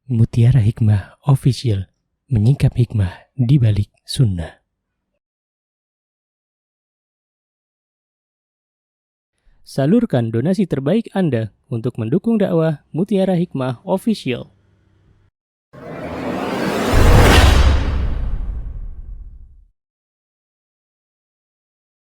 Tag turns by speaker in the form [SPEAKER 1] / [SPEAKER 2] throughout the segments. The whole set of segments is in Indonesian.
[SPEAKER 1] Mutiara Hikmah Official, menyingkap hikmah di balik sunnah. Salurkan donasi terbaik Anda untuk mendukung dakwah Mutiara Hikmah Official.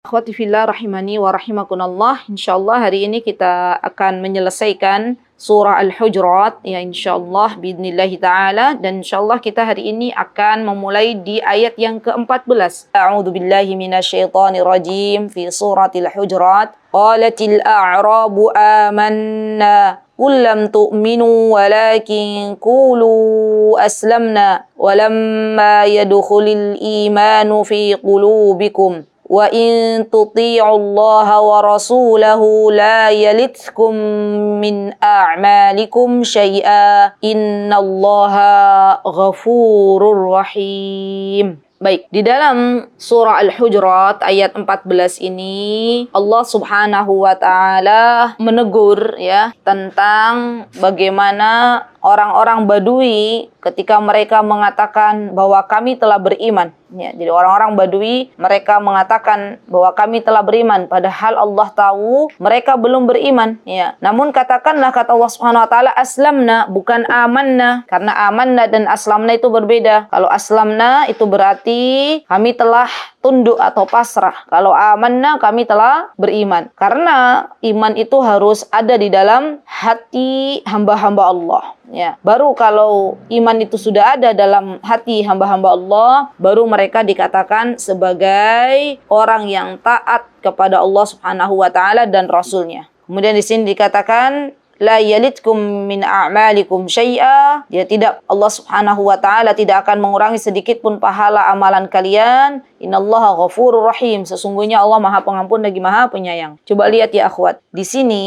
[SPEAKER 2] Akhwati fillah rahimani wa rahimakumullah. Insyaallah hari ini kita akan menyelesaikan surah Al-Hujurat ya, insyaallah biidznillah taala, dan insyaallah kita hari ini akan memulai di ayat yang ke-14. A'udzu billahi minasyaitonir rajim. Fi suratil Hujurat qalatil a'rabu amanna qul lam tu'minu walakin qulu aslamna walamma yadkhulul imanu fi qulubikum wa in tuti'u Allah wa rasulahu la yalitkum min a'malikum syai'a innallaha ghafurur rahim. Baik, di dalam surah Al-Hujurat ayat 14 ini Allah Subhanahu wa taala menegur ya tentang bagaimana orang-orang Badui ketika mereka mengatakan bahwa kami telah beriman. Ya, jadi orang-orang Badui mereka mengatakan bahwa kami telah beriman, padahal Allah tahu mereka belum beriman. Ya, namun katakanlah, kata Allah Subhanahu Wa Taala, aslamna, bukan amanna, karena amanna dan aslamna itu berbeda. Kalau aslamna itu berarti kami telah tunduk atau pasrah. Kalau amanna kami telah beriman. Karena iman itu harus ada di dalam hati hamba-hamba Allah. Ya, baru kalau iman itu sudah ada dalam hati hamba-hamba Allah, baru mereka dikatakan sebagai orang yang taat kepada Allah Subhanahu wa taala dan Rasulnya. Kemudian di sini dikatakan la yalitkum min a'malikum syai'a, ya, tidak, Allah Subhanahu wa taala tidak akan mengurangi sedikit pun pahala amalan kalian. Innallaha ghafurur rahim, sesungguhnya Allah Maha Pengampun lagi Maha Penyayang. Coba lihat ya akhwat, di sini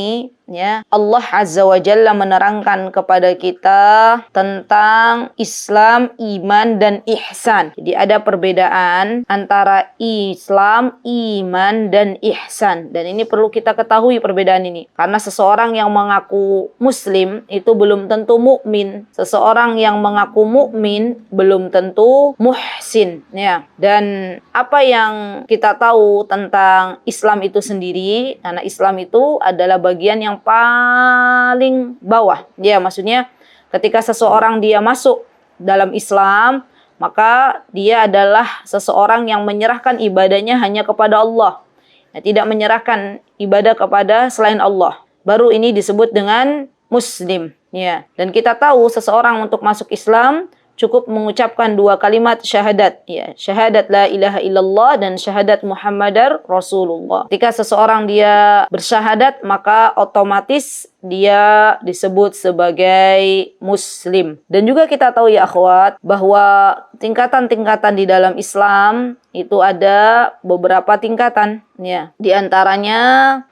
[SPEAKER 2] ya Allah Azza wa Jalla menerangkan kepada kita tentang Islam, iman dan ihsan. Jadi ada perbedaan antara Islam, iman dan ihsan, dan ini perlu kita ketahui perbedaan ini, karena seseorang yang mengaku muslim itu belum tentu mukmin, seseorang yang mengaku mukmin belum tentu muhsin ya. Dan apa yang kita tahu tentang Islam itu sendiri, karena Islam itu adalah bagian yang paling bawah. Ya, maksudnya ketika seseorang dia masuk dalam Islam, maka dia adalah seseorang yang menyerahkan ibadahnya hanya kepada Allah. Ya, tidak menyerahkan ibadah kepada selain Allah. Baru ini disebut dengan muslim. Ya, dan kita tahu seseorang untuk masuk Islam cukup mengucapkan dua kalimat syahadat, ya, syahadat la ilaha illallah dan syahadat Muhammadar Rasulullah. Ketika seseorang dia bersyahadat, maka otomatis dia disebut sebagai muslim. Dan juga kita tahu ya akhwat, bahwa tingkatan-tingkatan di dalam Islam itu ada beberapa tingkatan, ya. Di antaranya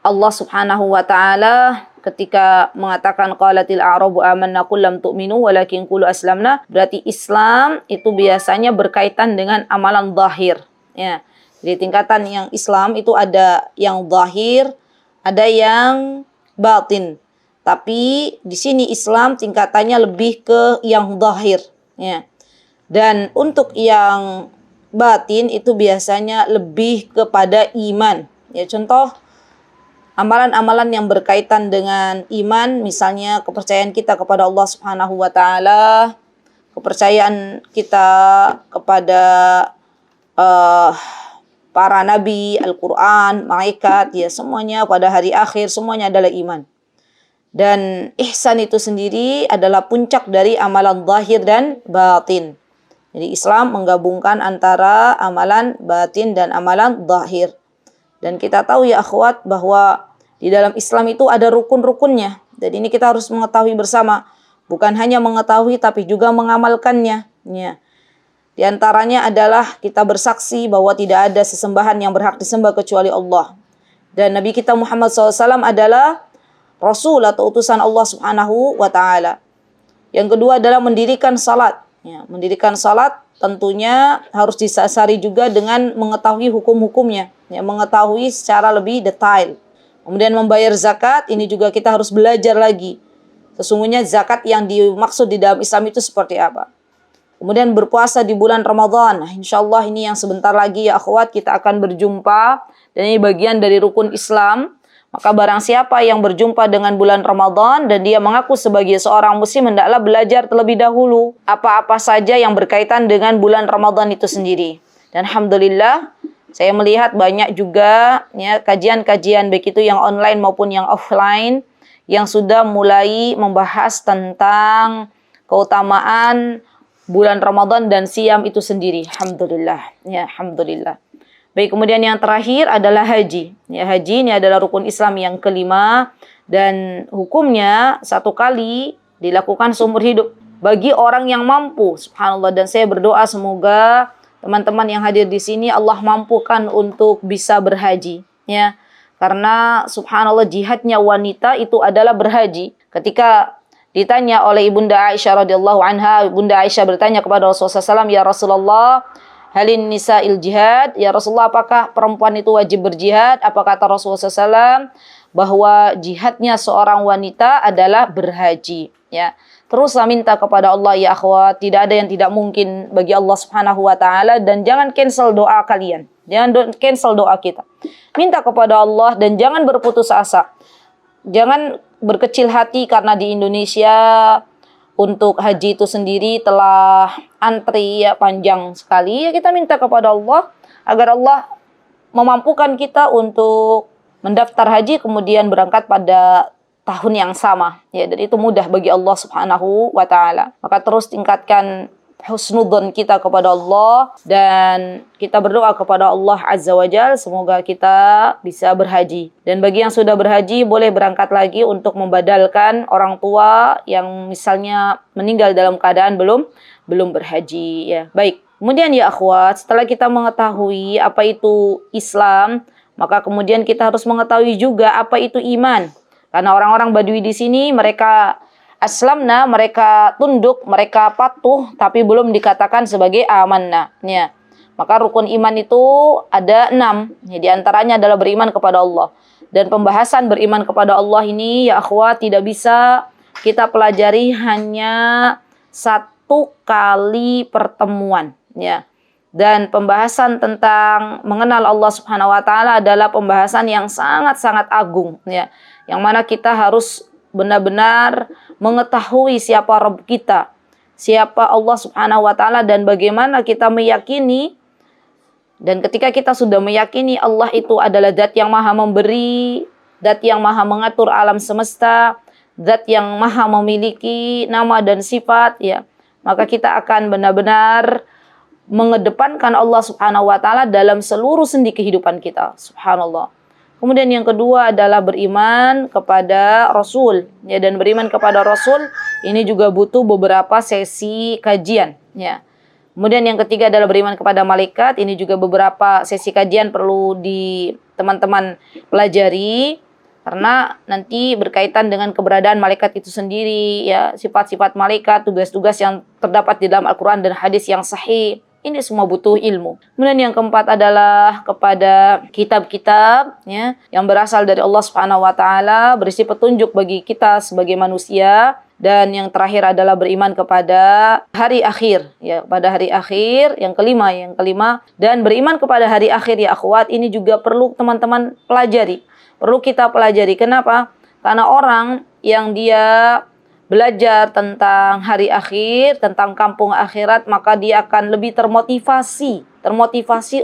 [SPEAKER 2] Allah Subhanahu wa taala ketika mengatakan qalatil a'rabu amanna qul lam tu'minu walakin qulu aslamna, berarti Islam itu biasanya berkaitan dengan amalan zahir ya. Jadi tingkatan yang Islam itu ada yang zahir, ada yang batin. Tapi di sini Islam tingkatannya lebih ke yang zahir ya. Dan untuk yang batin itu biasanya lebih kepada iman. Ya, contoh amalan-amalan yang berkaitan dengan iman, misalnya kepercayaan kita kepada Allah Subhanahu wa taala, kepercayaan kita kepada para nabi, Al-Qur'an, malaikat, ya, semuanya pada hari akhir, semuanya adalah iman. Dan ihsan itu sendiri adalah puncak dari amalan zahir dan batin. Jadi Islam menggabungkan antara amalan batin dan amalan zahir. Dan kita tahu ya akhwat bahwa di dalam Islam itu ada rukun-rukunnya. Jadi ini kita harus mengetahui bersama. Bukan hanya mengetahui tapi juga mengamalkannya. Ya. Di antaranya adalah kita bersaksi bahwa tidak ada sesembahan yang berhak disembah kecuali Allah. Dan Nabi kita Muhammad SAW adalah Rasul atau utusan Allah Subhanahu wa ta'ala. Yang kedua adalah mendirikan salat. Ya, mendirikan salat tentunya harus disasari juga dengan mengetahui hukum-hukumnya. Ya, mengetahui secara lebih detail. Kemudian membayar zakat, ini juga kita harus belajar lagi. Sesungguhnya zakat yang dimaksud di dalam Islam itu seperti apa. Kemudian berpuasa di bulan Ramadan. Nah, insya Allah ini yang sebentar lagi ya akhwat kita akan berjumpa. Dan ini bagian dari rukun Islam. Maka barang siapa yang berjumpa dengan bulan Ramadan dan dia mengaku sebagai seorang muslim, hendaklah belajar terlebih dahulu apa-apa saja yang berkaitan dengan bulan Ramadan itu sendiri. Dan alhamdulillah saya melihat banyak juga ya kajian-kajian baik itu yang online maupun yang offline yang sudah mulai membahas tentang keutamaan bulan Ramadan dan siam itu sendiri. Alhamdulillah. Ya, alhamdulillah. Baik, kemudian yang terakhir adalah haji. Ya, haji ini adalah rukun Islam yang kelima dan hukumnya 1 kali dilakukan seumur hidup bagi orang yang mampu. Subhanallah, dan saya berdoa semoga teman-teman yang hadir di sini Allah mampukan untuk bisa berhaji, ya. Karena subhanallah jihadnya wanita itu adalah berhaji. Ketika ditanya oleh Ibunda Aisyah radhiyallahu anha, Ibunda Aisyah bertanya kepada Rasulullah SAW, "Ya Rasulullah, halin nisa'il jihad?" Ya Rasulullah, apakah perempuan itu wajib berjihad? Apa kata Rasulullah SAW? Bahwa jihadnya seorang wanita adalah berhaji. Ya, teruslah minta kepada Allah ya akhwat. Tidak ada yang tidak mungkin bagi Allah Subhanahu Wa Taala, dan jangan cancel doa kalian. Jangan cancel doa kita. Minta kepada Allah dan jangan berputus asa. Jangan berkecil hati karena di Indonesia untuk haji itu sendiri telah antri ya panjang sekali. Ya kita minta kepada Allah agar Allah memampukan kita untuk mendaftar haji kemudian berangkat pada tahun yang sama. Ya, dan itu mudah bagi Allah Subhanahu wa taala. Maka terus tingkatkan husnudzon kita kepada Allah dan kita berdoa kepada Allah Azza wa Jalla semoga kita bisa berhaji. Dan bagi yang sudah berhaji boleh berangkat lagi untuk membadalkan orang tua yang misalnya meninggal dalam keadaan belum berhaji ya. Baik. Kemudian ya akhwat, setelah kita mengetahui apa itu Islam, maka kemudian kita harus mengetahui juga apa itu iman. Karena orang-orang Badui di sini mereka aslamna, mereka tunduk, mereka patuh, tapi belum dikatakan sebagai amanna. Ya. Maka rukun iman itu ada 6. Ya, di antaranya adalah beriman kepada Allah. Dan pembahasan beriman kepada Allah ini, ya akhwat, tidak bisa kita pelajari hanya 1 kali pertemuan. Ya. Dan pembahasan tentang mengenal Allah Subhanahu Wa Taala adalah pembahasan yang sangat-sangat agung. Ya. Yang mana kita harus benar-benar mengetahui siapa Rabb kita, siapa Allah Subhanahu wa taala dan bagaimana kita meyakini. Dan ketika kita sudah meyakini Allah itu adalah zat yang maha memberi, zat yang maha mengatur alam semesta, zat yang maha memiliki nama dan sifat ya, maka kita akan benar-benar mengedepankan Allah Subhanahu wa taala dalam seluruh sendi kehidupan kita. Subhanallah. Kemudian yang kedua adalah beriman kepada Rasul. Ya, dan beriman kepada Rasul ini juga butuh beberapa sesi kajian. Ya. Kemudian yang ketiga adalah beriman kepada malaikat. Ini juga beberapa sesi kajian perlu di teman-teman pelajari. Karena nanti berkaitan dengan keberadaan malaikat itu sendiri. Ya, sifat-sifat malaikat, tugas-tugas yang terdapat di dalam Al-Quran dan hadis yang sahih. Ini semua butuh ilmu. Kemudian yang keempat adalah kepada kitab-kitab ya, yang berasal dari Allah Subhanahu wa taala, berisi petunjuk bagi kita sebagai manusia. Dan yang terakhir adalah beriman kepada hari akhir ya, pada hari akhir. Yang kelima dan beriman kepada hari akhir ya akhwat, ini juga perlu teman-teman pelajari. Perlu kita pelajari. Kenapa? Karena orang yang dia belajar tentang hari akhir, tentang kampung akhirat, maka dia akan lebih termotivasi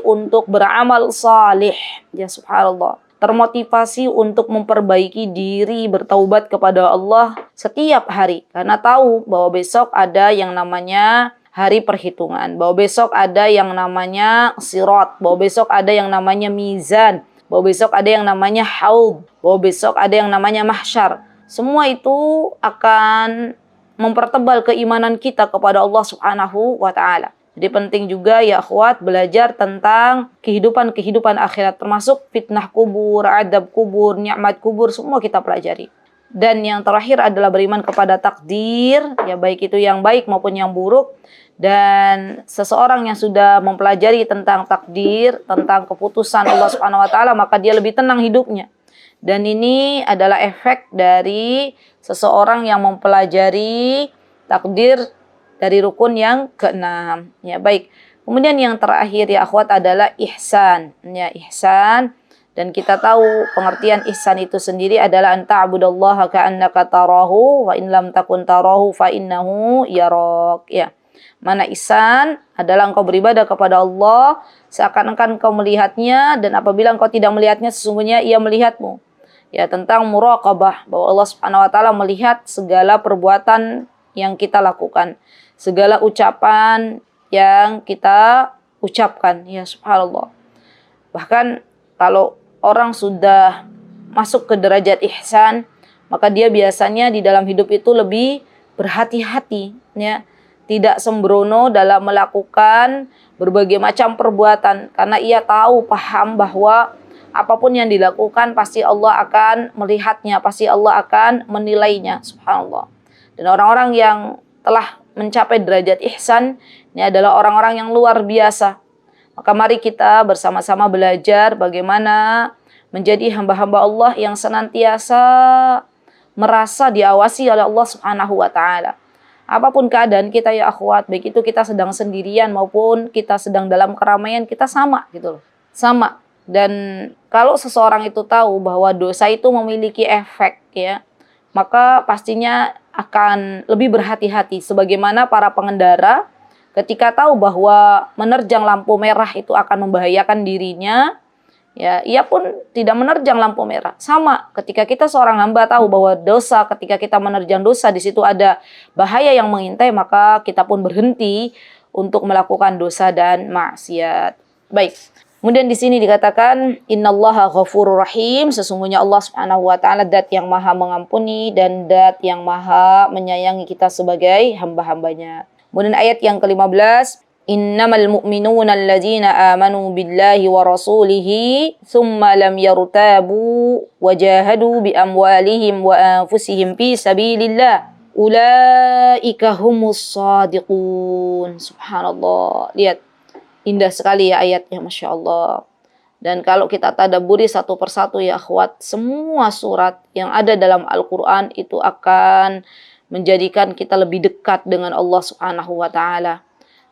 [SPEAKER 2] untuk beramal salih. Ya subhanallah. Termotivasi untuk memperbaiki diri, bertaubat kepada Allah setiap hari. Karena tahu bahwa besok ada yang namanya hari perhitungan, bahwa besok ada yang namanya sirat, bahwa besok ada yang namanya mizan, bahwa besok ada yang namanya haud, bahwa besok ada yang namanya mahsyar. Semua itu akan mempertebal keimanan kita kepada Allah Subhanahu wa taala. Jadi penting juga ya akhwat belajar tentang kehidupan akhirat, termasuk fitnah kubur, adab kubur, nikmat kubur, semua kita pelajari. Dan yang terakhir adalah beriman kepada takdir, ya baik itu yang baik maupun yang buruk. Dan seseorang yang sudah mempelajari tentang takdir, tentang keputusan Allah Subhanahu wa taala, maka dia lebih tenang hidupnya. Dan ini adalah efek dari seseorang yang mempelajari takdir dari rukun yang keenam. Ya, baik. Kemudian yang terakhir ya akhwat adalah ihsan. Ya, ihsan. Dan kita tahu pengertian ihsan itu sendiri adalah an ta'budallaha ka'annaka tarahu wa in lam takun tarahu fa innahu yarak. Ya. Mana ihsan adalah engkau beribadah kepada Allah seakan-akan engkau melihatnya, dan apabila engkau tidak melihatnya sesungguhnya ia melihatmu. Ya, tentang muraqabah, bahwa Allah Subhanahu wa taala melihat segala perbuatan yang kita lakukan, segala ucapan yang kita ucapkan. Ya, subhanallah. Bahkan kalau orang sudah masuk ke derajat ihsan, maka dia biasanya di dalam hidup itu lebih berhati-hati, ya. Tidak sembrono dalam melakukan berbagai macam perbuatan, karena ia tahu, paham bahwa apapun yang dilakukan pasti Allah akan melihatnya, pasti Allah akan menilainya. Subhanallah. Dan orang-orang yang telah mencapai derajat ihsan ini adalah orang-orang yang luar biasa. Maka mari kita bersama-sama belajar bagaimana menjadi hamba-hamba Allah yang senantiasa merasa diawasi oleh Allah Subhanahu wa taala. Apapun keadaan kita ya akhwat, baik itu kita sedang sendirian maupun kita sedang dalam keramaian, kita sama gitu loh. Sama. Dan kalau seseorang itu tahu bahwa dosa itu memiliki efek, ya, maka pastinya akan lebih berhati-hati. Sebagaimana para pengendara ketika tahu bahwa menerjang lampu merah itu akan membahayakan dirinya, ya, ia pun tidak menerjang lampu merah. Sama ketika kita seorang hamba tahu bahwa dosa, ketika kita menerjang dosa di situ ada bahaya yang mengintai, maka kita pun berhenti untuk melakukan dosa dan maksiat. Baik. Kemudian di sini dikatakan innallaha ghafurur rahim, sesungguhnya Allah Subhanahu wa taala zat yang maha mengampuni dan zat yang maha menyayangi kita sebagai hamba-hambanya. Kemudian ayat yang ke-15, innamal mu'minuna alladzina amanu billahi wa rasulihi thumma lam yartabu wa jahadu bi amwalihim wa anfusihim fi sabilillah ulaika humus shadiqun. Subhanallah. Lihat, indah sekali ya ayatnya, Masya Allah. Dan kalau kita tadabburi satu persatu ya akhwat, semua surat yang ada dalam Al-Quran itu akan menjadikan kita lebih dekat dengan Allah Subhanahu wa ta'ala.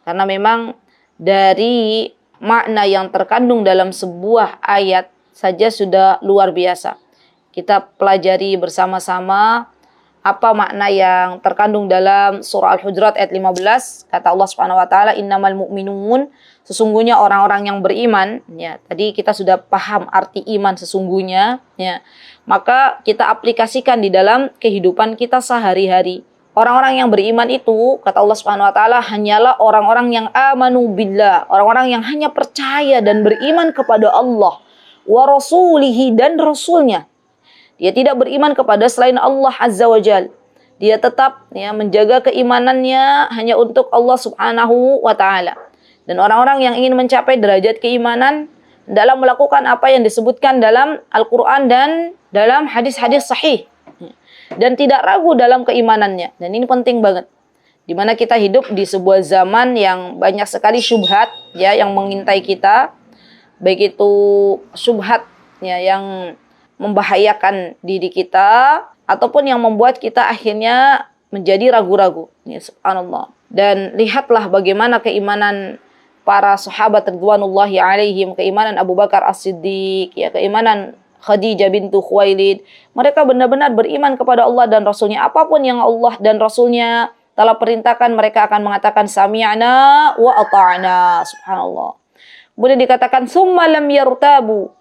[SPEAKER 2] Karena memang dari makna yang terkandung dalam sebuah ayat saja sudah luar biasa. Kita pelajari bersama-sama apa makna yang terkandung dalam surah Al-Hujurat ayat 15. Kata Allah Subhanahu wa taala, innamal mu'minun, sesungguhnya orang-orang yang beriman, ya. Tadi kita sudah paham arti iman sesungguhnya, ya. Maka kita aplikasikan di dalam kehidupan kita sehari-hari. Orang-orang yang beriman itu, kata Allah Subhanahu wa taala, hanyalah orang-orang yang amanu billah, orang-orang yang hanya percaya dan beriman kepada Allah wa rasulihi, dan rasulnya. Dia tidak beriman kepada selain Allah Azza wa Jal. Dia tetap, ya, menjaga keimanannya hanya untuk Allah Subhanahu wa taala. Dan orang-orang yang ingin mencapai derajat keimanan dalam melakukan apa yang disebutkan dalam Al-Quran dan dalam hadis-hadis sahih. Dan tidak ragu dalam keimanannya. Dan ini penting banget. Di mana kita hidup di sebuah zaman yang banyak sekali syubhat, ya, yang mengintai kita. Baik itu syubhat, ya, yang membahayakan diri kita ataupun yang membuat kita akhirnya menjadi ragu-ragu. Ya, subhanallah. Dan lihatlah bagaimana keimanan para sahabat ridwanullahi alaihim, keimanan Abu Bakar As-Siddiq, ya, keimanan Khadijah bintu Khuwailid. Mereka benar-benar beriman kepada Allah dan Rasulnya. Apapun yang Allah dan Rasulnya telah perintahkan, mereka akan mengatakan sami'na wa ata'na. Subhanallah. Kemudian dikatakan summa lam yartabu,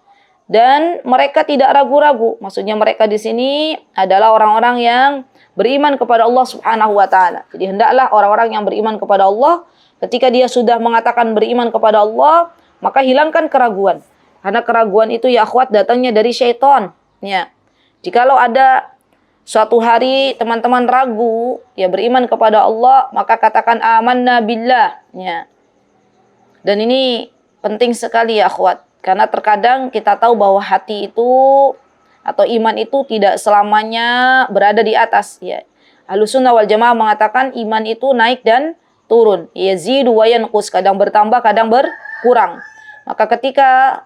[SPEAKER 2] dan mereka tidak ragu-ragu. Maksudnya mereka di sini adalah orang-orang yang beriman kepada Allah Subhanahu wa taala. Jadi hendaklah orang-orang yang beriman kepada Allah, ketika dia sudah mengatakan beriman kepada Allah, maka hilangkan keraguan. Karena keraguan itu ya akhwat datangnya dari syaitan. Ya. Jikalau ada suatu hari teman-teman ragu, ya, beriman kepada Allah, maka katakan amanna billah. Ya. Dan ini penting sekali ya akhwat. Karena terkadang kita tahu bahwa hati itu atau iman itu tidak selamanya berada di atas. Ya. Ahlussunnah wal Jamaah mengatakan iman itu naik dan turun. Yazidu wa yanqus, kadang bertambah, kadang berkurang. Maka ketika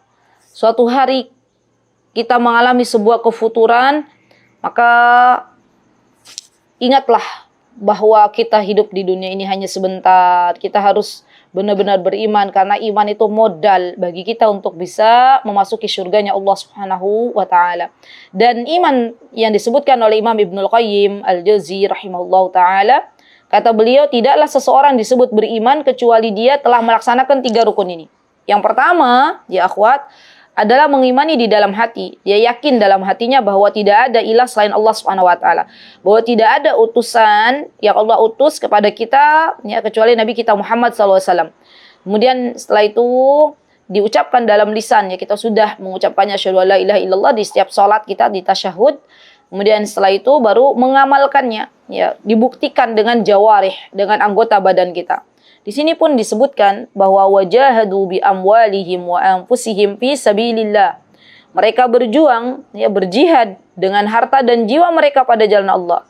[SPEAKER 2] suatu hari kita mengalami sebuah kefuturan, maka ingatlah bahwa kita hidup di dunia ini hanya sebentar. Kita harus benar-benar beriman, karena iman itu modal bagi kita untuk bisa memasuki surganya Allah Subhanahu wa taala. Dan iman yang disebutkan oleh Imam Ibnul Qayyim Al-Jauzi rahimahullahu taala, kata beliau, tidaklah seseorang disebut beriman kecuali dia telah melaksanakan 3 rukun ini. Yang pertama, ya akhwat, adalah mengimani di dalam hati. Dia yakin dalam hatinya bahwa tidak ada ilah selain Allah Subhanahu wa taala. Bahwa tidak ada utusan yang Allah utus kepada kita ya kecuali Nabi kita Muhammad SAW. Kemudian setelah itu diucapkan dalam lisan, ya kita sudah mengucapkannya asyhadu alla ilaha illallah di setiap salat kita di tasyahud. Kemudian setelah itu baru mengamalkannya, ya dibuktikan dengan jawarih, dengan anggota badan kita. Di sini pun disebutkan bahwa wajahadu bi amwalihim wa anfusihim fi sabilillah. Mereka berjuang, ya berjihad dengan harta dan jiwa mereka pada jalan Allah.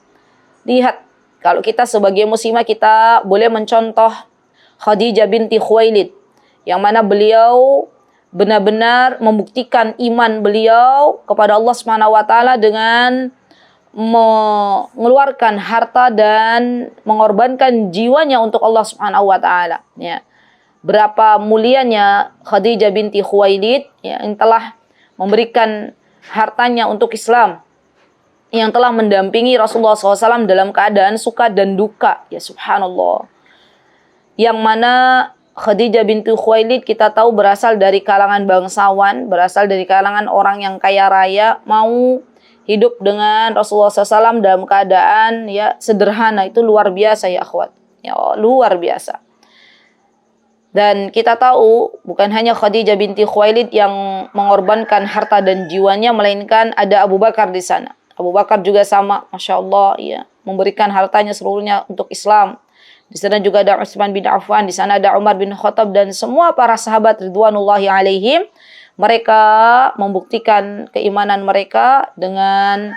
[SPEAKER 2] Lihat, kalau kita sebagai muslimah, kita boleh mencontoh Khadijah binti Khuwailid, yang mana beliau benar-benar membuktikan iman beliau kepada Allah Subhanahu wa taala dengan mengeluarkan harta dan mengorbankan jiwanya untuk Allah Subhanahu wa taala, ya. Berapa mulianya Khadijah binti Khuwailid, ya, yang telah memberikan hartanya untuk Islam, yang telah mendampingi Rasulullah SAW dalam keadaan suka dan duka, ya subhanallah. Yang mana Khadijah binti Khuwailid kita tahu berasal dari kalangan bangsawan, berasal dari kalangan orang yang kaya raya, mau hidup dengan Rasulullah SAW dalam keadaan ya sederhana. Itu luar biasa ya akhwat, ya luar biasa. Dan kita tahu bukan hanya Khadijah binti Khuwailid yang mengorbankan harta dan jiwanya, melainkan ada Abu Bakar di sana. Abu Bakar juga sama, masya Allah, ya memberikan hartanya seluruhnya untuk Islam. Di sana juga ada Utsman bin Affan, di sana ada Umar bin Khattab, dan semua para sahabat ridwanullahi alaihim. Mereka membuktikan keimanan mereka dengan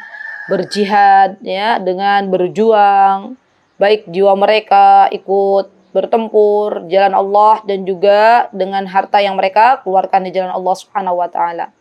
[SPEAKER 2] berjihad, ya, dengan berjuang, baik jiwa mereka ikut bertempur jalan Allah dan juga dengan harta yang mereka keluarkan di jalan Allah Subhanahu wa taala.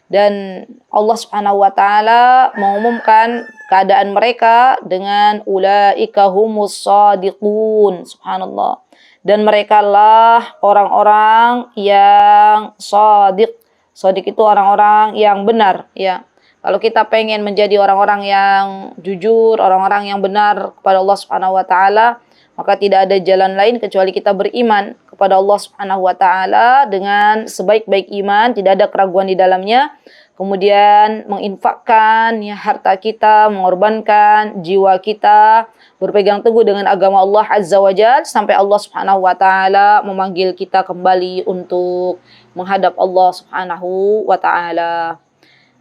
[SPEAKER 2] Dan Allah Subhanahu wa taala mengumumkan keadaan mereka dengan ulaika humus shadiqun, subhanallah. Dan mereka lah orang-orang yang shadiq. Shadiq itu orang-orang yang benar, ya. Kalau kita pengen menjadi orang-orang yang jujur, orang-orang yang benar kepada Allah Subhanahu wa taala, maka tidak ada jalan lain kecuali kita beriman kepada Allah Subhanahu wa taala dengan sebaik-baik iman, tidak ada keraguan di dalamnya. Kemudian menginfakkan ya harta kita, mengorbankan jiwa kita, berpegang teguh dengan agama Allah Azza wa Jalla sampai Allah Subhanahu wa taala memanggil kita kembali untuk menghadap Allah Subhanahu wa taala.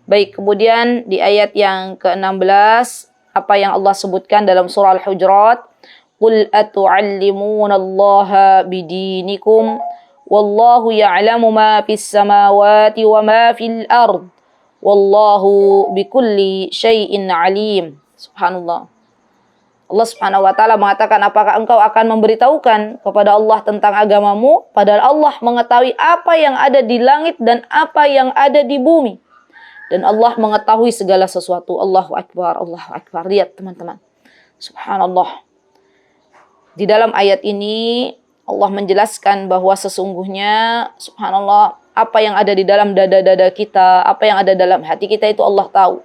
[SPEAKER 2] Baik, kemudian di ayat yang ke-16 apa yang Allah sebutkan dalam surah Al-Hujurat, qul atu'allimunallaha bidinikum wallahu ya'lamu ma fis samawati wa ma fil ard wallahu bikulli syai'in alim. Subhanallah. Allah Subhanahu wa taala mengatakan, apakah engkau akan memberitahukan kepada Allah tentang agamamu, padahal Allah mengetahui apa yang ada di langit dan apa yang ada di bumi. Dan Allah mengetahui segala sesuatu. Allahu Akbar, Allahu Akbar. Lihat teman-teman. Subhanallah. Di dalam ayat ini Allah menjelaskan bahwa sesungguhnya subhanallah, apa yang ada di dalam dada-dada kita, apa yang ada dalam hati kita itu Allah tahu.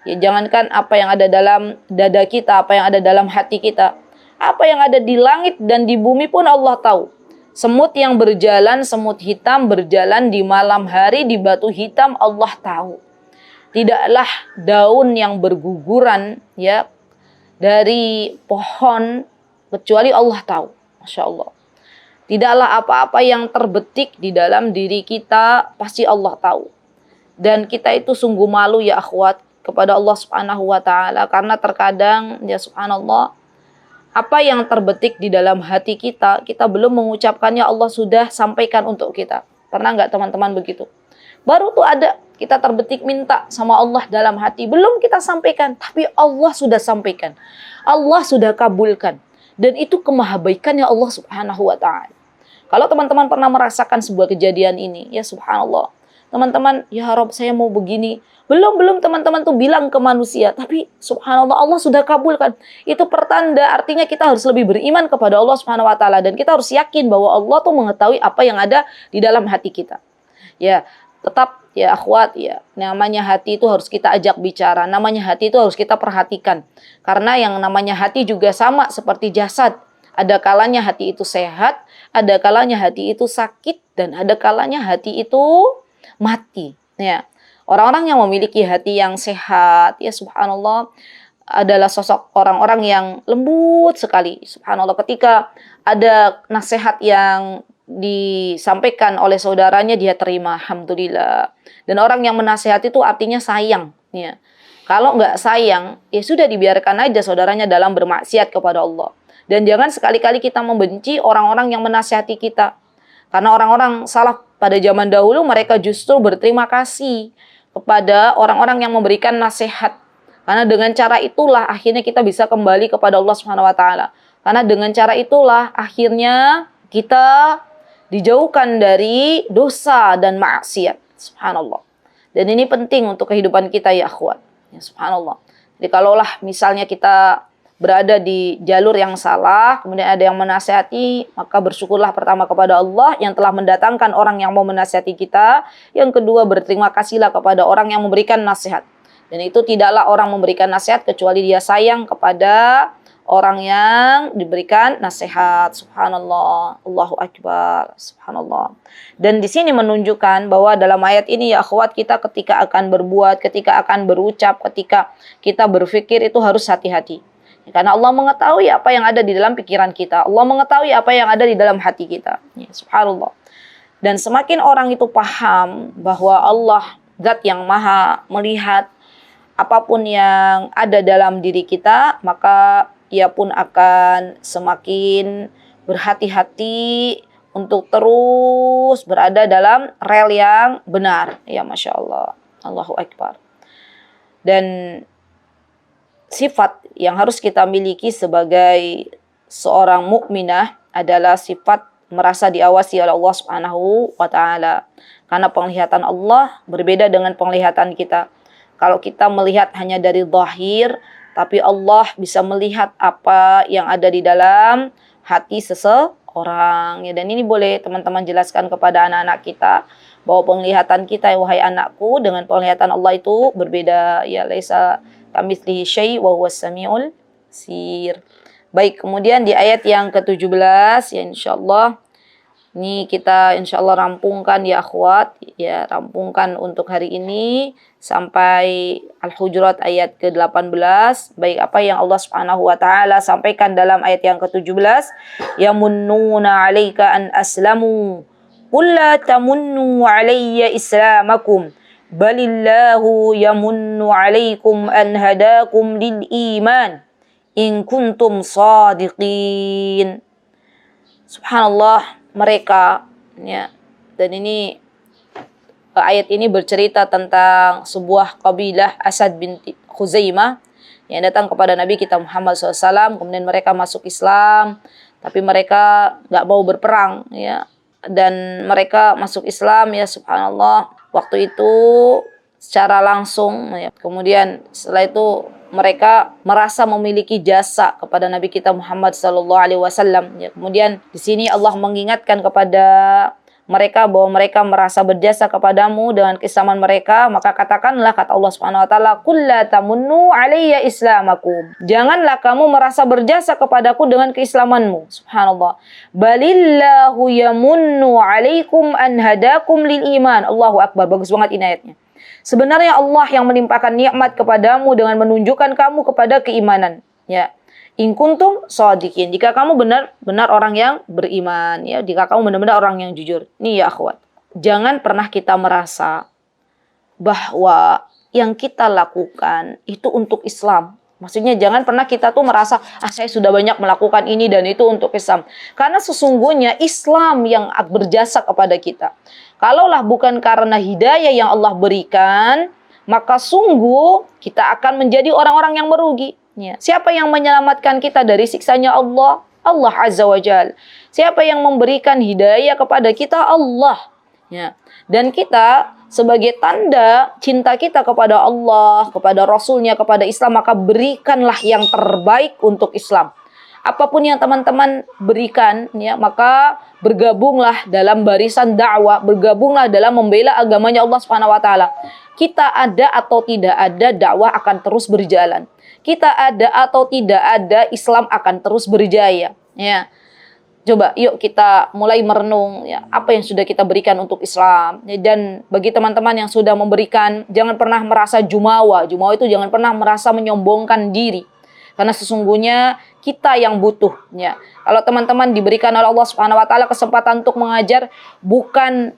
[SPEAKER 2] Ya, jangankan apa yang ada dalam dada kita, apa yang ada dalam hati kita, apa yang ada di langit dan di bumi pun Allah tahu. Semut yang berjalan, semut hitam berjalan di malam hari di batu hitam, Allah tahu. Tidaklah daun yang berguguran ya dari pohon kecuali Allah tahu. Masya Allah. Tidaklah apa-apa yang terbetik di dalam diri kita, pasti Allah tahu. Dan kita itu sungguh malu ya akhwat kepada Allah Subhanahu wa taala, karena terkadang ya subhanallah, apa yang terbetik di dalam hati kita, kita belum mengucapkannya, Allah sudah sampaikan untuk kita. Pernah nggak teman-teman begitu? Baru tuh ada, kita terbetik minta sama Allah dalam hati, belum kita sampaikan, tapi Allah sudah sampaikan. Allah sudah kabulkan. Dan itu kemahabaikannya Allah Subhanahu wa ta'ala. Kalau teman-teman pernah merasakan sebuah kejadian ini, ya subhanallah, teman-teman, ya Rob saya mau begini. Belum teman-teman tuh bilang ke manusia, tapi subhanallah Allah sudah kabulkan. Itu pertanda, artinya kita harus lebih beriman kepada Allah Subhanahu wa taala dan kita harus yakin bahwa Allah tuh mengetahui apa yang ada di dalam hati kita. Ya, tetap ya akhwat ya, namanya hati itu harus kita ajak bicara, namanya hati itu harus kita perhatikan. Karena yang namanya hati juga sama seperti jasad. Ada kalanya hati itu sehat, ada kalanya hati itu sakit, dan ada kalanya hati itu mati. Ya, orang-orang yang memiliki hati yang sehat, ya subhanallah, adalah sosok orang-orang yang lembut sekali. Subhanallah, ketika ada nasihat yang disampaikan oleh saudaranya, dia terima, alhamdulillah. Dan orang yang menasihati itu artinya sayang. Ya. Kalau nggak sayang, ya sudah dibiarkan aja saudaranya dalam bermaksiat kepada Allah. Dan jangan sekali-kali kita membenci orang-orang yang menasihati kita. Karena orang-orang salaf pada zaman dahulu, mereka justru berterima kasih kepada orang-orang yang memberikan nasihat. Karena dengan cara itulah akhirnya kita bisa kembali kepada Allah Subhanahu wa taala. Karena dengan cara itulah akhirnya kita dijauhkan dari dosa dan maksiat. Subhanallah. Dan ini penting untuk kehidupan kita ya akhwat. Ya, subhanallah. Jadi kalaulah misalnya kita berada di jalur yang salah, kemudian ada yang menasihati, maka bersyukurlah pertama kepada Allah yang telah mendatangkan orang yang mau menasihati kita. Yang kedua, berterima kasihlah kepada orang yang memberikan nasihat. Dan itu tidaklah orang memberikan nasihat kecuali dia sayang kepada orang yang diberikan nasihat. Subhanallah, Allahu Akbar, subhanallah. Dan di sini menunjukkan bahwa dalam ayat ini ya akhwat, kita ketika akan berbuat, ketika akan berucap, ketika kita berpikir itu harus hati-hati. Karena Allah mengetahui apa yang ada di dalam pikiran kita. Allah mengetahui apa yang ada di dalam hati kita. Ya, subhanallah. Dan semakin orang itu paham bahwa Allah zat yang maha melihat apapun yang ada dalam diri kita, maka ia pun akan semakin berhati-hati untuk terus berada dalam rel yang benar. Ya, Masya Allah. Allahu Akbar. Dan sifat yang harus kita miliki sebagai seorang mukminah adalah sifat merasa diawasi oleh Allah Subhanahu wa taala. Karena penglihatan Allah berbeda dengan penglihatan kita. Kalau kita melihat hanya dari zahir, tapi Allah bisa melihat apa yang ada di dalam hati seseorang. Ya, dan ini boleh teman-teman jelaskan kepada anak-anak kita bahwa penglihatan kita, wahai anakku, dengan penglihatan Allah itu berbeda. Ya, laisa kamitslihi syai' wa huwas samiul basir. Baik, kemudian di ayat yang ke-17 ya insyaallah ini kita insyaallah rampungkan ya akhwat, ya rampungkan untuk hari ini sampai Al-Hujurat ayat ke-18. Baik, apa yang Allah Subhanahu wa taala sampaikan dalam ayat yang ke-17, yamunnuna 'alaika an aslamu qul la tamunnu 'alayya islamakum balillahu yamunnu 'alaikum an hadakum lil iman in kuntum shadiqin. Subhanallah, mereka ya, dan ini ayat ini bercerita tentang sebuah kabilah Asad bin Khuzaimah yang datang kepada Nabi kita Muhammad SAW. Kemudian mereka masuk Islam, tapi mereka nggak mau berperang ya, dan mereka masuk Islam ya subhanallah waktu itu secara langsung ya. Kemudian setelah itu mereka merasa memiliki jasa kepada Nabi kita Muhammad sallallahu alaihi wasallam ya. Kemudian di sini Allah mengingatkan kepada mereka bahwa mereka merasa berjasa kepadamu dengan keislaman mereka, maka katakanlah, kata Allah Subhanahu wa taala, qul la tamunnu alayya islamakum. Janganlah kamu merasa berjasa kepadaku dengan keislamanmu. Subhanallah. Balillahu yamunnu alaikum an hadakum lil iman. Allahu akbar. Bagus banget ini ayatnya. Sebenarnya Allah yang menimpakan nikmat kepadamu dengan menunjukkan kamu kepada keimanan. Ya. In kuntum shadiqin. Jika kamu benar-benar orang yang beriman, ya, jika kamu benar-benar orang yang jujur. Nih ya akhwat, jangan pernah kita merasa bahwa yang kita lakukan itu untuk Islam. Maksudnya jangan pernah kita tuh merasa saya sudah banyak melakukan ini dan itu untuk Islam. Karena sesungguhnya Islam yang berjasa kepada kita. Kalaulah bukan karena hidayah yang Allah berikan, maka sungguh kita akan menjadi orang-orang yang merugi. Ya. Siapa yang menyelamatkan kita dari siksanya Allah? Allah Azza wa Jal. Siapa yang memberikan hidayah kepada kita? Allah. Ya. Dan kita sebagai tanda cinta kita kepada Allah, kepada Rasulnya, kepada Islam, maka berikanlah yang terbaik untuk Islam. Apapun yang teman-teman berikan, ya, maka bergabunglah dalam barisan dakwah, bergabunglah dalam membela agamanya Allah Subhanahu wa taala. Kita ada atau tidak ada, dakwah akan terus berjalan. Kita ada atau tidak ada, Islam akan terus berjaya, ya. Coba yuk kita mulai merenung, ya, apa yang sudah kita berikan untuk Islam. Dan bagi teman-teman yang sudah memberikan, jangan pernah merasa jumawa. Jumawa itu jangan pernah merasa menyombongkan diri. Karena sesungguhnya kita yang butuh, ya. Kalau teman-teman diberikan oleh Allah Subhanahu wa taala kesempatan untuk mengajar, bukan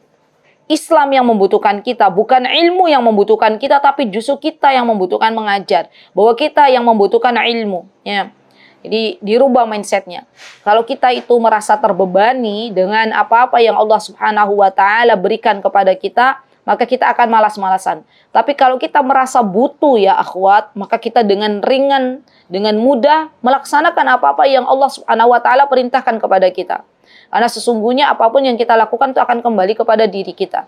[SPEAKER 2] Islam yang membutuhkan kita, bukan ilmu yang membutuhkan kita, tapi justru kita yang membutuhkan mengajar. Bahwa kita yang membutuhkan ilmu, ya. Jadi dirubah mindsetnya. Kalau kita itu merasa terbebani dengan apa-apa yang Allah Subhanahu wa taala berikan kepada kita, maka kita akan malas-malasan. Tapi kalau kita merasa butuh, ya akhwat, maka kita dengan ringan, dengan mudah melaksanakan apa-apa yang Allah Subhanahu wa taala perintahkan kepada kita. Karena sesungguhnya apapun yang kita lakukan itu akan kembali kepada diri kita.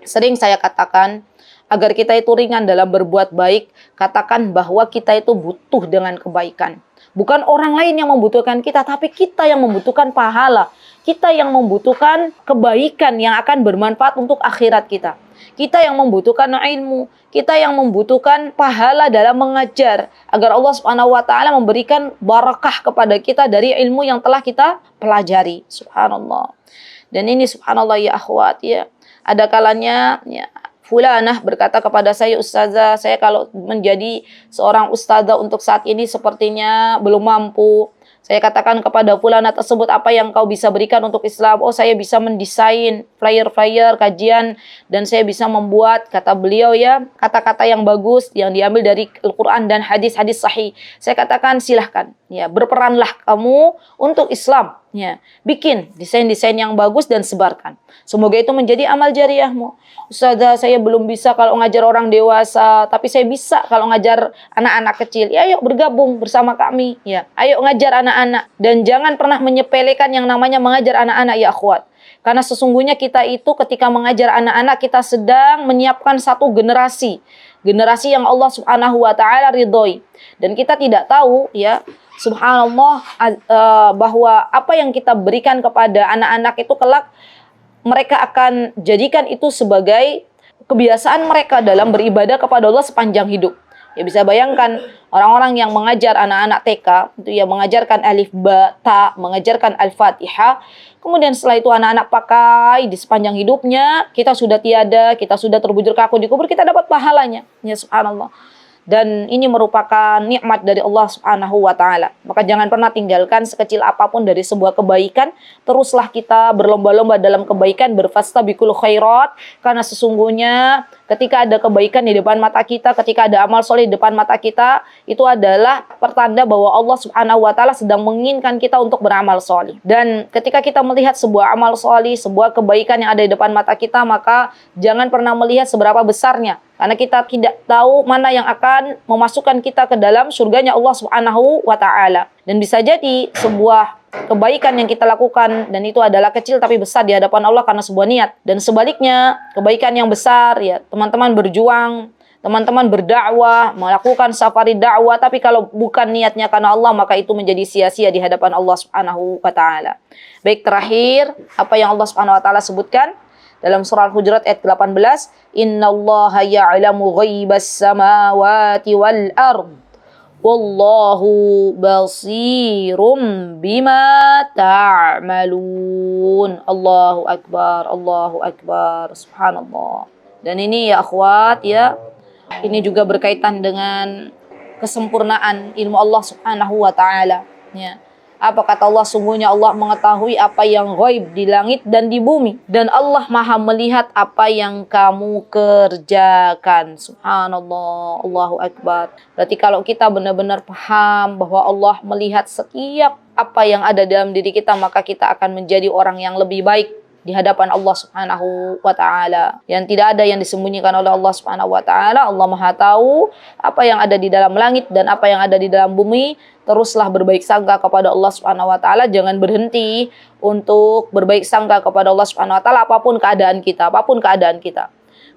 [SPEAKER 2] Sering saya katakan, agar kita itu ringan dalam berbuat baik, katakan bahwa kita itu butuh dengan kebaikan. Bukan orang lain yang membutuhkan kita, tapi kita yang membutuhkan pahala. Kita yang membutuhkan kebaikan yang akan bermanfaat untuk akhirat kita. Kita yang membutuhkan ilmu. Kita yang membutuhkan pahala dalam mengajar. Agar Allah Subhanahu wa taala memberikan barakah kepada kita dari ilmu yang telah kita pelajari. Subhanallah. Dan ini subhanallah ya akhwat, ya. Ada kalanya, ya, fulanah berkata kepada saya, ustazah, saya kalau menjadi seorang ustazah untuk saat ini sepertinya belum mampu. Saya katakan kepada fulanah tersebut, apa yang kau bisa berikan untuk Islam? Oh, saya bisa mendesain flyer-flyer kajian dan saya bisa membuat, kata beliau, ya, kata-kata yang bagus yang diambil dari Al-Quran dan hadis-hadis sahih. Saya katakan silahkan, ya, berperanlah kamu untuk Islam, ya, bikin desain-desain yang bagus dan sebarkan. Semoga itu menjadi amal jariahmu. Ustazah, saya belum bisa kalau ngajar orang dewasa, tapi saya bisa kalau ngajar anak-anak kecil. Ya, ayo bergabung bersama kami, ya. Ayo ngajar anak-anak dan jangan pernah menyepelekan yang namanya mengajar anak-anak, ya akhwat. Karena sesungguhnya kita itu ketika mengajar anak-anak, kita sedang menyiapkan satu generasi yang Allah Subhanahu wa taala ridhoi. Dan kita tidak tahu, ya, subhanallah, bahwa apa yang kita berikan kepada anak-anak itu kelak mereka akan jadikan itu sebagai kebiasaan mereka dalam beribadah kepada Allah sepanjang hidup. Ya, bisa bayangkan orang-orang yang mengajar anak-anak TK, itu ya mengajarkan alif, ba, ta, mengajarkan al-fatihah. Kemudian setelah itu anak-anak pakai di sepanjang hidupnya, kita sudah tiada, kita sudah terbujur kaku di kubur, kita dapat pahalanya. Ya subhanallah. Dan ini merupakan nikmat dari Allah Subhanahu wa taala. Maka jangan pernah tinggalkan sekecil apapun dari sebuah kebaikan. Teruslah kita berlomba-lomba dalam kebaikan, berfastabiqul khairat, karena sesungguhnya ketika ada kebaikan di depan mata kita, ketika ada amal soleh di depan mata kita, itu adalah pertanda bahwa Allah Subhanahu wa taala sedang menginginkan kita untuk beramal soleh. Dan ketika kita melihat sebuah amal soleh, sebuah kebaikan yang ada di depan mata kita, maka jangan pernah melihat seberapa besarnya. Karena kita tidak tahu mana yang akan memasukkan kita ke dalam surganya Allah Subhanahu wa taala. Dan bisa jadi sebuah kebaikan yang kita lakukan dan itu adalah kecil tapi besar di hadapan Allah karena sebuah niat. Dan sebaliknya, kebaikan yang besar, ya, teman-teman berjuang, teman-teman berdakwah, melakukan safari dakwah, tapi kalau bukan niatnya karena Allah, maka itu menjadi sia-sia di hadapan Allah Subhanahu wa taala. Baik, terakhir apa yang Allah Subhanahu wa taala sebutkan dalam surah Al-Hujurat ayat 18, innallaha ya'lamu ghaibas samawati wal ard wallahu basirum bima ta'malun. Allahu akbar, subhanallah. Dan ini ya akhwat, ya, ini juga berkaitan dengan kesempurnaan ilmu Allah Subhanahu wa taala, ya. Apa kata Allah? Sungguhnya Allah mengetahui apa yang ghaib di langit dan di bumi. Dan Allah maha melihat apa yang kamu kerjakan. Subhanallah, Allahu akbar. Berarti kalau kita benar-benar paham bahwa Allah melihat setiap apa yang ada dalam diri kita, maka kita akan menjadi orang yang lebih baik di hadapan Allah Subhanahu wa taala. Yang tidak ada yang disembunyikan oleh Allah Subhanahu wa taala. Allah Maha tahu apa yang ada di dalam langit dan apa yang ada di dalam bumi. Teruslah berbaik sangka kepada Allah Subhanahu wa taala, jangan berhenti untuk berbaik sangka kepada Allah Subhanahu wa taala apapun keadaan kita.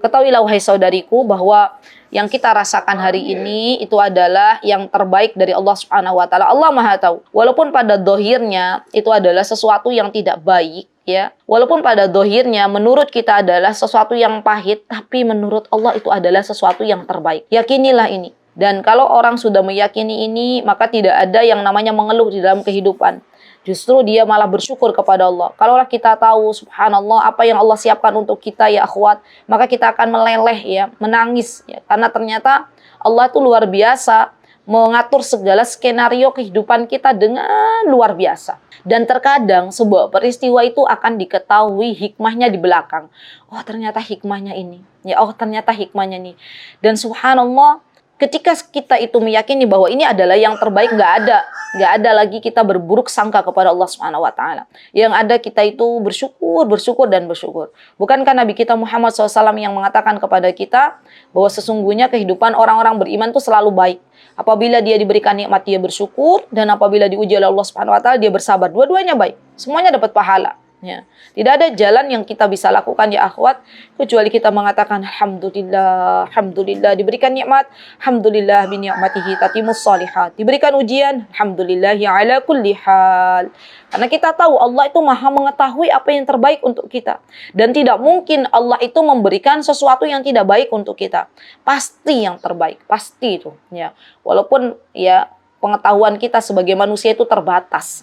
[SPEAKER 2] Ketahuilah wahai saudariku bahwa yang kita rasakan hari ini itu adalah yang terbaik dari Allah Subhanahu wa taala. Allah Maha tahu. Walaupun pada dohirnya itu adalah sesuatu yang tidak baik, ya. Walaupun pada dohirnya menurut kita adalah sesuatu yang pahit, tapi menurut Allah itu adalah sesuatu yang terbaik. Yakinilah ini. Dan kalau orang sudah meyakini ini, maka tidak ada yang namanya mengeluh di dalam kehidupan. Justru dia malah bersyukur kepada Allah. Kalaulah kita tahu, subhanallah, apa yang Allah siapkan untuk kita ya akhwat, maka kita akan meleleh ya, menangis ya. Karena ternyata Allah itu luar biasa mengatur segala skenario kehidupan kita dengan luar biasa. Dan terkadang sebuah peristiwa itu akan diketahui hikmahnya di belakang. Oh ternyata hikmahnya ini. Ya, oh ternyata hikmahnya ini. Dan subhanallah, ketika kita itu meyakini bahwa ini adalah yang terbaik, nggak ada lagi kita berburuk sangka kepada Allah Subhanahu wa taala. Yang ada kita itu bersyukur dan bersyukur. Bukankah Nabi kita Muhammad SAW yang mengatakan kepada kita bahwa sesungguhnya kehidupan orang-orang beriman itu selalu baik. Apabila dia diberikan nikmat dia bersyukur, dan apabila diuji oleh Allah Subhanahu wa taala dia bersabar. Dua-duanya baik. Semuanya dapat pahala. Ya. Tidak ada jalan yang kita bisa lakukan ya akhwat kecuali kita mengatakan alhamdulillah, alhamdulillah diberikan nikmat, alhamdulillah bi ni'matihi tatimus shalihat. Diberikan ujian, alhamdulillah ala kulli hal. Karena kita tahu Allah itu Maha mengetahui apa yang terbaik untuk kita, dan tidak mungkin Allah itu memberikan sesuatu yang tidak baik untuk kita. Pasti yang terbaik, pasti itu ya. Walaupun ya pengetahuan kita sebagai manusia itu terbatas.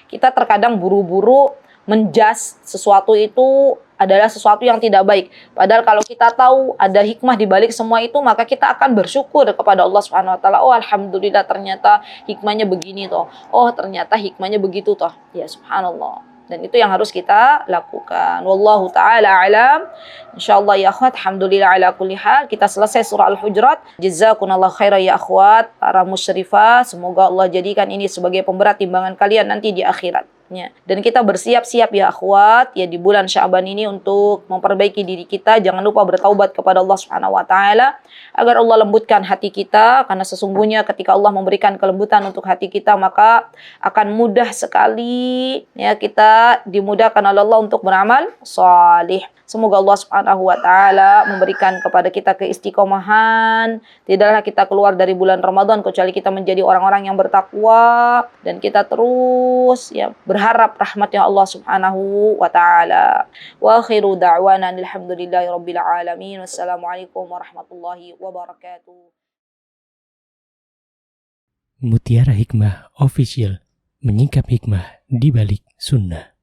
[SPEAKER 2] Kita terkadang buru-buru menjas sesuatu itu adalah sesuatu yang tidak baik. Padahal kalau kita tahu ada hikmah di balik semua itu, maka kita akan bersyukur kepada Allah Subhanahu wa taala. Oh alhamdulillah ternyata hikmahnya begini toh. Oh ternyata hikmahnya begitu toh. Ya subhanallah. Dan itu yang harus kita lakukan. Wallahu ta'ala alam. InsyaAllah ya akhwat, alhamdulillah ala kulli hal. Kita selesai surah Al-Hujurat. Jazakunallah khairan ya akhwat, para musyrifah. Semoga Allah jadikan ini sebagai pemberat timbangan kalian nanti di akhirat. Dan kita bersiap-siap ya akhwat ya di bulan Sya'ban ini untuk memperbaiki diri kita. Jangan lupa bertaubat kepada Allah Subhanahu wa taala agar Allah lembutkan hati kita, karena sesungguhnya ketika Allah memberikan kelembutan untuk hati kita maka akan mudah sekali ya kita dimudahkan oleh Allah untuk beramal salih. Semoga Allah Subhanahu wa taala memberikan kepada kita keistiqomahan. Tidaklah kita keluar dari bulan Ramadan kecuali kita menjadi orang-orang yang bertakwa, dan kita terus ya berharap rahmatnya Allah Subhanahu wa taala. Wa akhiru da'wana alhamdulillahi rabbil alamin. Wassalamualaikum warahmatullahi wabarakatuh.
[SPEAKER 1] Mutiara Hikmah Official, menyingkap hikmah di balik sunnah.